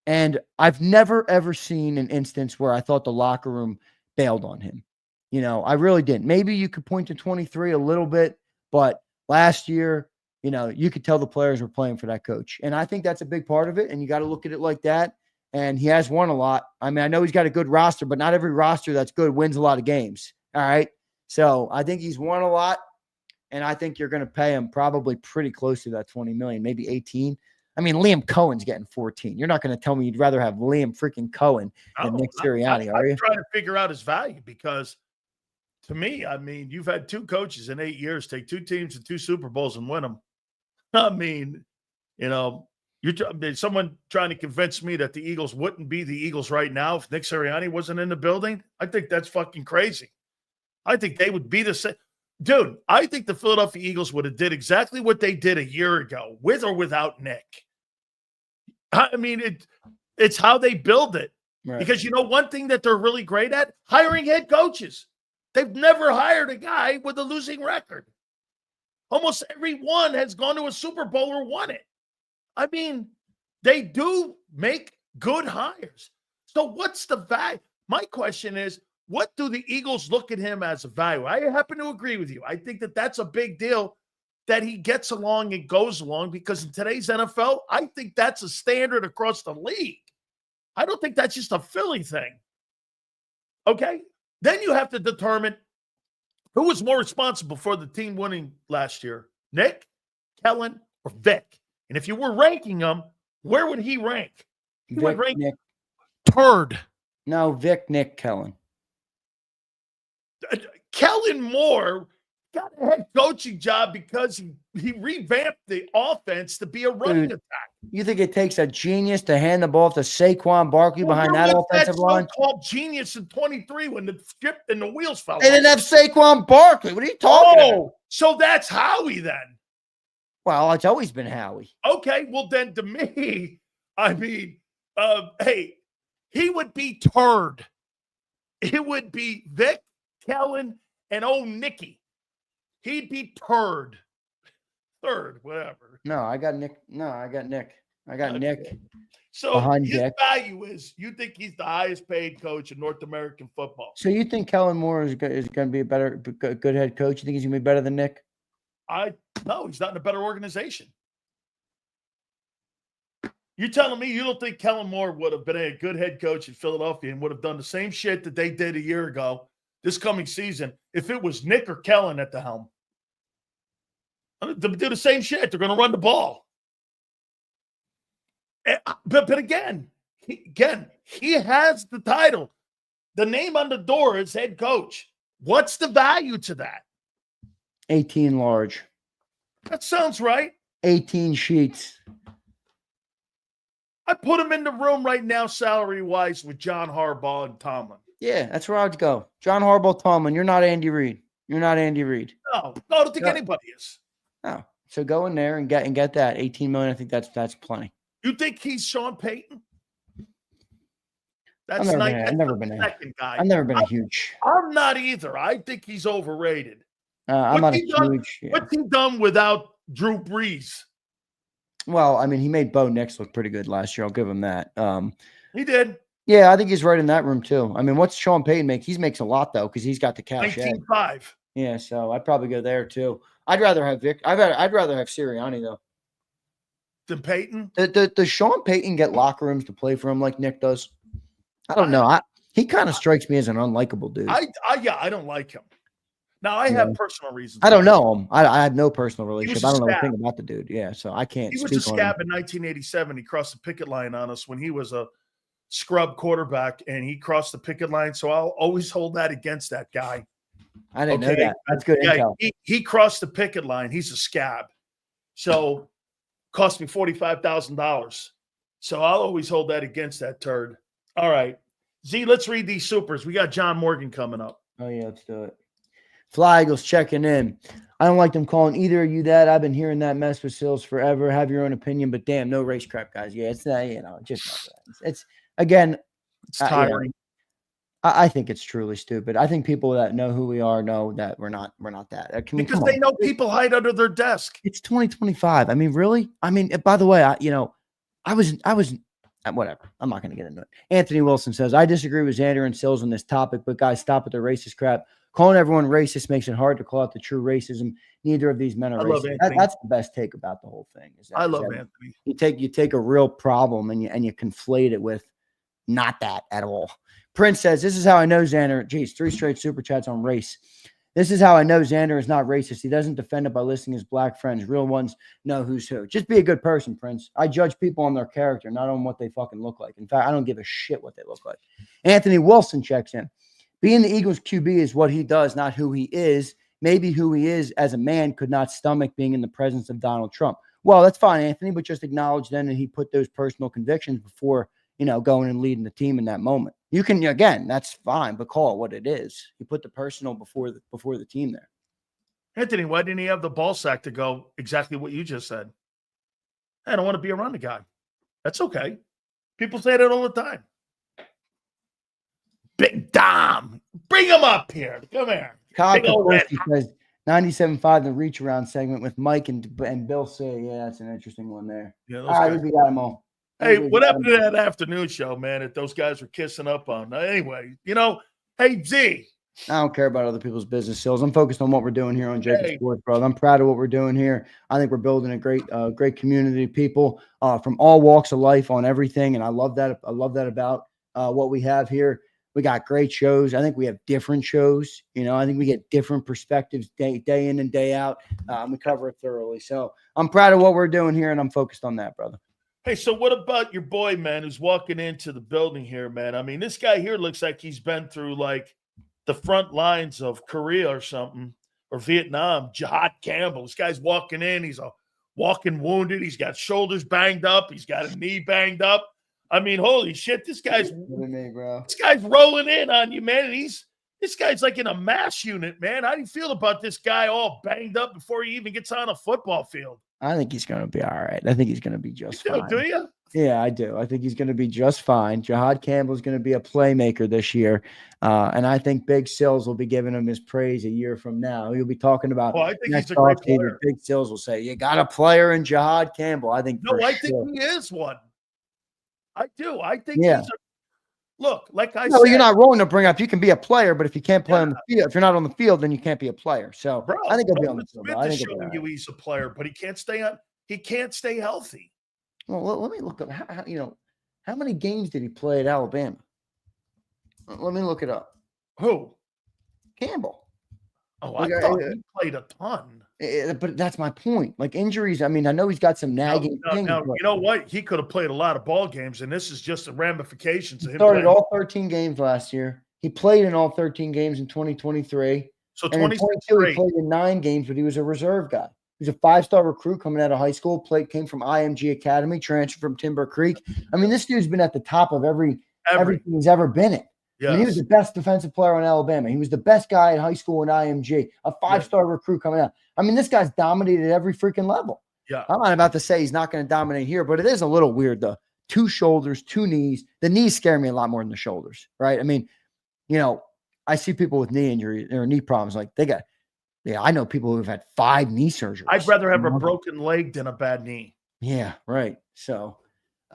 And I've never, ever seen an instance where I thought the locker room bailed on him. You know, I really didn't. Maybe you could point to 23 a little bit, but last year, you know, you could tell the players were playing for that coach. And I think that's a big part of it. And you got to look at it like that. And he has won a lot. I mean, I know he's got a good roster, but not every roster that's good wins a lot of games. All right. So I think he's won a lot. And I think you're going to pay him probably pretty close to that 20 million, maybe 18. I mean, Liam Cohen's getting 14. You're not going to tell me you'd rather have Liam freaking Cohen than Nick Sirianni, are you? I'm trying to figure out his value because to me, I mean, you've had 2 coaches in 8 years take 2 teams to 2 Super Bowls and win them. I mean, you know, someone trying to convince me that the Eagles wouldn't be the Eagles right now if Nick Sirianni wasn't in the building. I think that's fucking crazy. I think they would be the same. Dude, I think the Philadelphia Eagles would have did exactly what they did a year ago, with or without Nick. I mean, it's how they build it. Right. Because you know one thing that they're really great at? Hiring head coaches. They've never hired a guy with a losing record. Almost everyone has gone to a Super Bowl or won it. I mean, they do make good hires. So what's the value? My question is, what do the Eagles look at him as a value? I happen to agree with you. I think that that's a big deal that he gets along and goes along, because in today's NFL, I think that's a standard across the league. I don't think that's just a Philly thing. Okay? Then you have to determine who was more responsible for the team winning last year, Nick, Kellen, or Vic. And if you were ranking them, where would he rank? He would rank Nick. third. No, Vic, Nick, Kellen. Kellen Moore got a head coaching job because he revamped the offense to be a running attack. You think it takes a genius to hand the ball to Saquon Barkley behind that offensive line? So-called genius in 23 when the ship and the wheels fell off. They didn't have Saquon Barkley. What are you talking about? So that's Howie then. Well, it's always been Howie. Okay, well then to me, I mean, hey, he would be third. It would be Vic, Kellen, and old Nicky. He'd be third, whatever. No, I got Nick. I got Nick. So behind his Dick. value is, you think he's the highest paid coach in North American football. So you think Kellen Moore is going to be a good head coach? You think he's going to be better than Nick? No, he's not in a better organization. You're telling me you don't think Kellen Moore would have been a good head coach in Philadelphia and would have done the same shit that they did a year ago this coming season if it was Nick or Kellen at the helm? They'll do the same shit. They're going to run the ball. But again, he has the title. The name on the door is head coach. What's the value to that? 18 large. That sounds right. 18 sheets. I put him in the room right now, salary-wise, with John Harbaugh and Tomlin. Yeah, that's where I'd go. John Harbaugh, Tomlin. You're not Andy Reid. You're not Andy Reid. No, I don't think anybody is. No. So go in there and get that 18 million. I think that's plenty. You think he's Sean Payton? I've never been a huge. I'm not either. I think he's overrated. I'm not a huge. Yeah. What's he done without Drew Brees? Well, I mean, he made Bo Nix look pretty good last year. I'll give him that. He did. Yeah, I think he's right in that room too. I mean, what's Sean Payton make? He makes a lot though because he's got the cash. 19.5. Yeah, so I'd probably go there too. I'd rather have Vic. I'd rather have Sirianni though. Than Payton? Does Sean Payton get locker rooms to play for him like Nick does? I don't know. He kind of strikes me as an unlikable dude. I don't like him. Now, I have personal reasons. I don't know him. I have no personal relationship. I don't know anything about the dude. Yeah, so I can't. He was a scab in 1987. He crossed the picket line on us when he was a scrub quarterback, and he crossed the picket line. So I'll always hold that against that guy. I didn't know that. That's good intel. He crossed the picket line. He's a scab. So cost me $45,000. So I'll always hold that against that turd. All right. Z, let's read these supers. We got John Morgan coming up. Oh, yeah, let's do it. Fly Eagles checking in. I don't like them calling either of you that. I've been hearing that mess with Sills forever. Have your own opinion, but damn, no race crap, guys. Yeah, it's not, just not that. It's again, it's tiring. I think it's truly stupid. I think people that know who we are know that we're not that. Because they know people hide under their desk. It's 2025. I mean, really? I mean, by the way, I was whatever. I'm not going to get into it. Anthony Wilson says, I disagree with Zander and Sills on this topic, but guys, stop with the racist crap. Calling everyone racist makes it hard to call out the true racism. Neither of these men are racist. That's the best take about the whole thing. I love Anthony. You take a real problem and you conflate it with not that at all. Prince says, this is how I know Zander. Geez, 3 straight super chats on race. This is how I know Zander is not racist. He doesn't defend it by listing his black friends. Real ones know who's who. Just be a good person, Prince. I judge people on their character, not on what they fucking look like. In fact, I don't give a shit what they look like. Anthony Wilson checks in. Being the Eagles QB is what he does, not who he is. Maybe who he is as a man could not stomach being in the presence of Donald Trump. Well, that's fine, Anthony, but just acknowledge then that he put those personal convictions before, going and leading the team in that moment. You can, again, that's fine, but call it what it is. You put the personal before the team there. Anthony, why didn't he have the ball sack to go exactly what you just said? I don't want to be around the guy. That's okay. People say that all the time. Big Dom. Bring him up here. Come here. Big old red. Says 97.5, the reach around segment with Mike and Bill say, yeah, that's an interesting one there. Yeah, all right, we got them all. Hey, what happened to that afternoon show, man, that those guys were kissing up on? Anyway, hey, Z. I don't care about other people's business sales. I'm focused on what we're doing here on JAKIB Sports, bro. I'm proud of what we're doing here. I think we're building a great community of people from all walks of life on everything, and I love that. I love that about what we have here. We got great shows. I think we have different shows. I think we get different perspectives day in and day out. We cover it thoroughly. So I'm proud of what we're doing here, and I'm focused on that, brother. Hey, so what about your boy, man, who's walking into the building here, man? I mean, this guy here looks like he's been through, like, the front lines of Korea or something, or Vietnam. JAKIB Campbell. This guy's walking in. He's a walking wounded. He's got shoulders banged up. He's got a knee banged up. I mean, holy shit, this guy's rolling in on you, man. And this guy's like in a mass unit, man. How do you feel about this guy all banged up before he even gets on a football field? I think he's going to be all right. I think he's going to be just fine. Do you? Yeah, I do. I think he's going to be just fine. JAKIB Campbell is going to be a playmaker this year. And I think Big Sills will be giving him his praise a year from now. He'll be talking about I think he's a great player. Big Sills will say, you got a player in JAKIB Campbell. I think I think he is one. I do. I think he's a look, like I said. You're not rolling to bring up. You can be a player, but if you can't play on the field, if you're not on the field, then you can't be a player. So bro, I think he'll be on the field. I think showing you he's a player, but he can't stay healthy. Well, let me look up how many games did he play at Alabama? Let me look it up. Who? Campbell. Oh, I thought he played a ton. But that's my point. Like injuries, I mean, I know he's got some nagging things. Now, you know what? He could have played a lot of ball games, and this is just the ramifications of him. Started all 13 games last year. He played in all 13 games in 2023. So 2022, he played in 9 games, but he was a reserve guy. He was a 5-star recruit coming out of high school. Came from IMG Academy, transferred from Timber Creek. I mean, this dude's been at the top of everything he's ever been in. Yes. I mean, he was the best defensive player in Alabama. He was the best guy in high school in IMG, a 5-star recruit coming out. I mean, this guy's dominated every freaking level. Yeah. I'm not about to say he's not going to dominate here, but it is a little weird, though. 2 shoulders, 2 knees. The knees scare me a lot more than the shoulders, right? I mean, I see people with knee injuries or knee problems. Like I know people who've had 5 knee surgeries. I'd rather have a broken leg than a bad knee. Yeah, right. So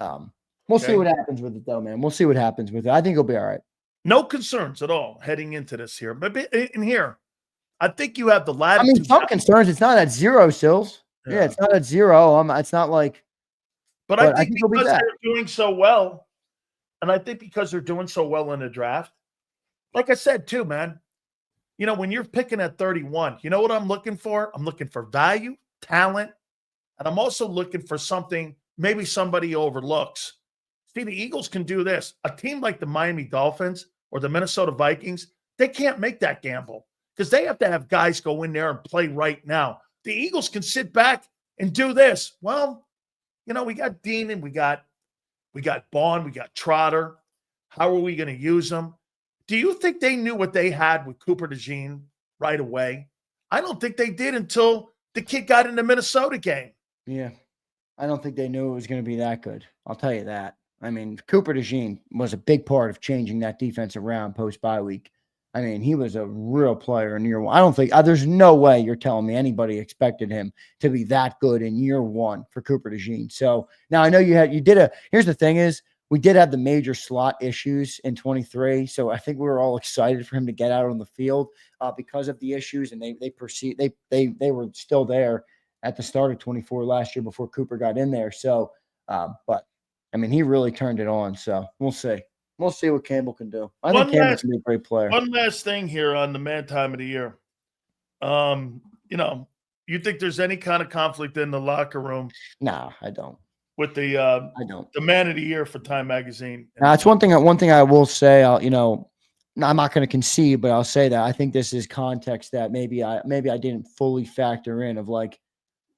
we'll see what happens with it, though, man. We'll see what happens with it. I think he'll be all right. No concerns at all heading into this here. But in here, I think you have the latitude. I mean, some concerns. It's not at 0, Sills. Yeah, it's not at 0. It's not like. But I think because they're doing so well, and I think because they're doing so well in the draft, like I said too, man, when you're picking at 31, you know what I'm looking for? I'm looking for value, talent, and I'm also looking for something maybe somebody overlooks. See, the Eagles can do this. A team like the Miami Dolphins or the Minnesota Vikings, they can't make that gamble because they have to have guys go in there and play right now. The Eagles can sit back and do this. Well, we got Dean and we got Bond, we got Trotter. How are we going to use them? Do you think they knew what they had with Cooper DeJean right away? I don't think they did until the kid got in the Minnesota game. Yeah. I don't think they knew it was going to be that good. I'll tell you that. I mean, Cooper DeJean was a big part of changing that defense around post-bye week. I mean, he was a real player in year 1. I don't think there's no way you're telling me anybody expected him to be that good in year 1 for Cooper DeJean. So now I know here's the thing is we did have the major slot issues in 23. So I think we were all excited for him to get out on the field because of the issues. And they were still there at the start of 24 last year before Cooper got in there. So, but I mean, he really turned it on. So we'll see. We'll see what Campbell can do. I think Campbell can be a great player. One last thing here on the man time of the year. You think there's any kind of conflict in the locker room? No, I don't. With the the man of the year for Time Magazine. Now, it's one thing I will say. I'm not going to concede, but I'll say that I think this is context that maybe I didn't fully factor in of like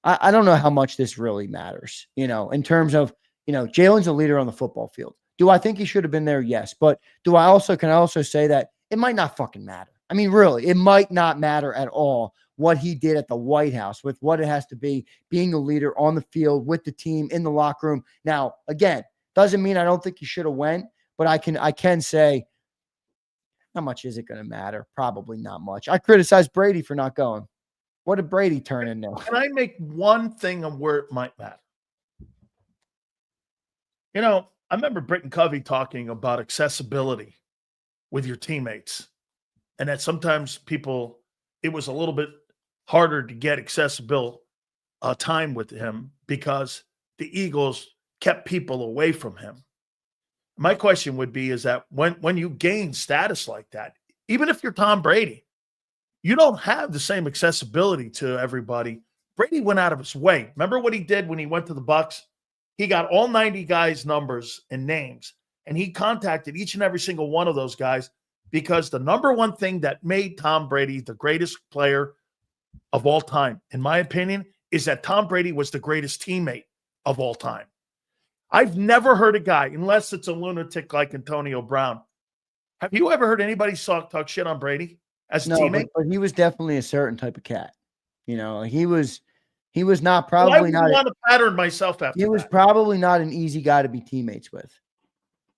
I don't know how much this really matters. In terms of Jalen's a leader on the football field. Do I think he should have been there? Yes. But can I also say that it might not fucking matter. I mean, really, it might not matter at all what he did at the White House with what it has to be being a leader on the field with the team in the locker room. Now, again, doesn't mean I don't think he should have went, but I can say, how much is it going to matter? Probably not much. I criticized Brady for not going. What did Brady turn into? Can I make one thing on where it might matter? You know, I remember Britton Covey talking about accessibility with your teammates, and that sometimes it was a little bit harder to get accessible time with him because the Eagles kept people away from him. My question would be is that when you gain status like that, even if you're Tom Brady, you don't have the same accessibility to everybody. Brady went out of his way. Remember what he did when he went to the Bucs? He got all 90 guys' numbers and names, and he contacted each and every single one of those guys because the number one thing that made Tom Brady the greatest player of all time, in my opinion, is that Tom Brady was the greatest teammate of all time. I've never heard a guy, unless it's a lunatic like Antonio Brown. Have you ever heard anybody talk shit on Brady as a teammate? But he was definitely a certain type of cat. You know, he was not Well, I probably wouldn't not. want to pattern myself after He was that. probably not an easy guy to be teammates with.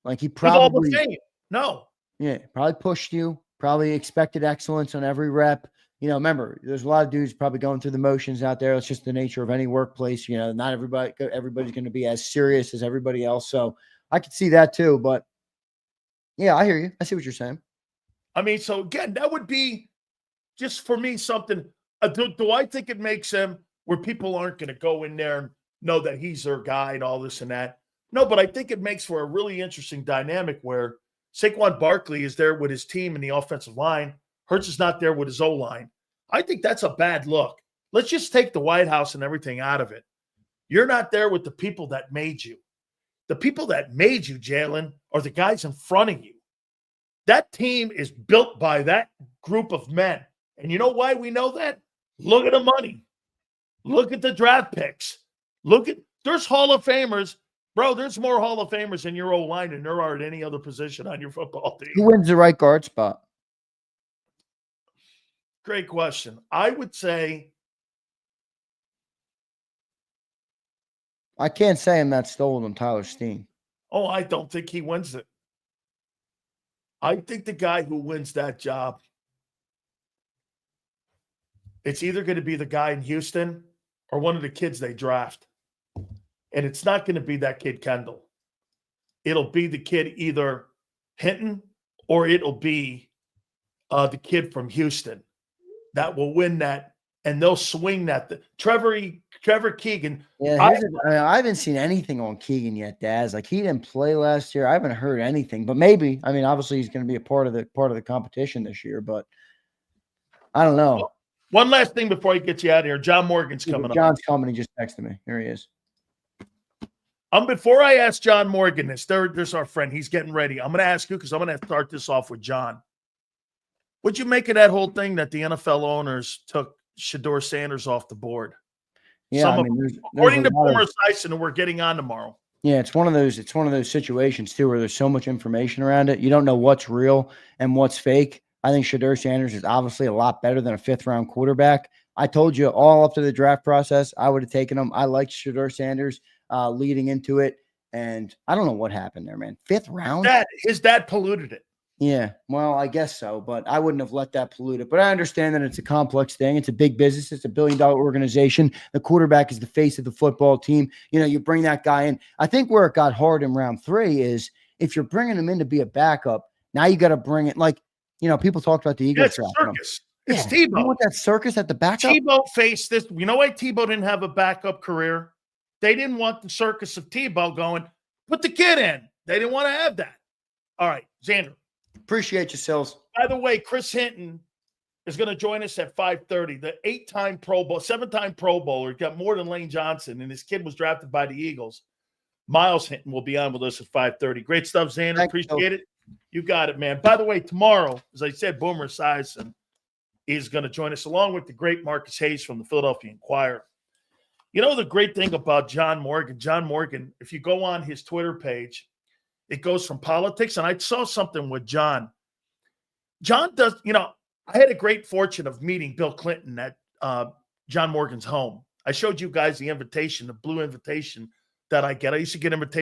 Like he With all the probably, fame. No. yeah, probably pushed you. Probably expected excellence on every rep. You know, remember, there's a lot of dudes probably going through the motions out there. It's just the nature of any workplace. You know, not everybody's going to be as serious as everybody else. So I could see that too. But yeah, I hear you. I see what you're saying. I mean, so again, that would be just for me something. Do I think it makes him where people aren't going to go in there and know that he's their guy and all this and that? No, but I think it makes for a really interesting dynamic where Saquon Barkley is there with his team in the offensive line. Hurts is not there with his O-line. I think that's a bad look. Let's just take the White House and everything out of it. You're not there with the people that made you. The people that made you, Jalen, are the guys in front of you. That team is built by that group of men. And you know why we know that? Look at the money. Look at the draft picks. There's Hall of Famers. Bro, there's more Hall of Famers in your O-line than there are at any other position on your football team. Who wins the right guard spot? Great question. I would say I can't say I'm not stolen on Tyler Steen. Oh, I don't think he wins it. I think the guy who wins that job, it's either going to be the guy in Houston or one of the kids they draft. And it's not going to be that kid Kendall. It'll be the kid either Hinton or it'll be the kid from Houston that will win that, and they'll swing that. Trevor Keegan. Yeah, I haven't seen anything on Keegan yet, Daz. Like, he didn't play last year. I haven't heard anything, but maybe. I mean, obviously he's going to be a part of the competition this year, but I don't know. One last thing before I get you out of here. John Morgan's coming up. John's coming. He just texted me. Here he is. Before I ask John Morgan this, there's our friend. He's getting ready. I'm going to ask you because I'm going to start this off with John. What'd you make of that whole thing that the NFL owners took Shedeur Sanders off the board? Yeah, according to Boomer Esiason, and we're getting on tomorrow. Yeah, it's one of those situations too where there's so much information around it. You don't know what's real and what's fake. I think Shedeur Sanders is obviously a lot better than a fifth-round quarterback. I told you all up to the draft process, I would have taken him. I liked Shedeur Sanders leading into it, and I don't know what happened there, man. Fifth round? His dad polluted it. Yeah, well, I guess so, but I wouldn't have let that pollute it. But I understand that it's a complex thing. It's a big business. It's $1 billion organization. The quarterback is the face of the football team. You know, you bring that guy in. I think where it got hard in round 3 is if you're bringing him in to be a backup, now you got to bring it like, you know, people talked about the Eagles. It's circus. It's Tebow. Tebow. You want that circus at the backup? Tebow faced this. You know why Tebow didn't have a backup career? They didn't want the circus of Tebow going, put the kid in. They didn't want to have that. All right, Zander. Appreciate you, Sills. By the way, Chris Hinton is going to join us at 5:30. The 8-time Pro Bowl, 7-time Pro Bowler, got more than Lane Johnson, and his kid was drafted by the Eagles. Miles Hinton will be on with us at 5:30. Great stuff, Zander. Appreciate it. You got it, man. By the way, tomorrow, as I said, Boomer Esiason is going to join us along with the great Marcus Hayes from the Philadelphia Inquirer. You know the great thing about John Morgan? John Morgan, if you go on his Twitter page, it goes from politics. And I saw something with John. John does, I had a great fortune of meeting Bill Clinton at John Morgan's home. I showed you guys the invitation, the blue invitation that I get. I used to get invitations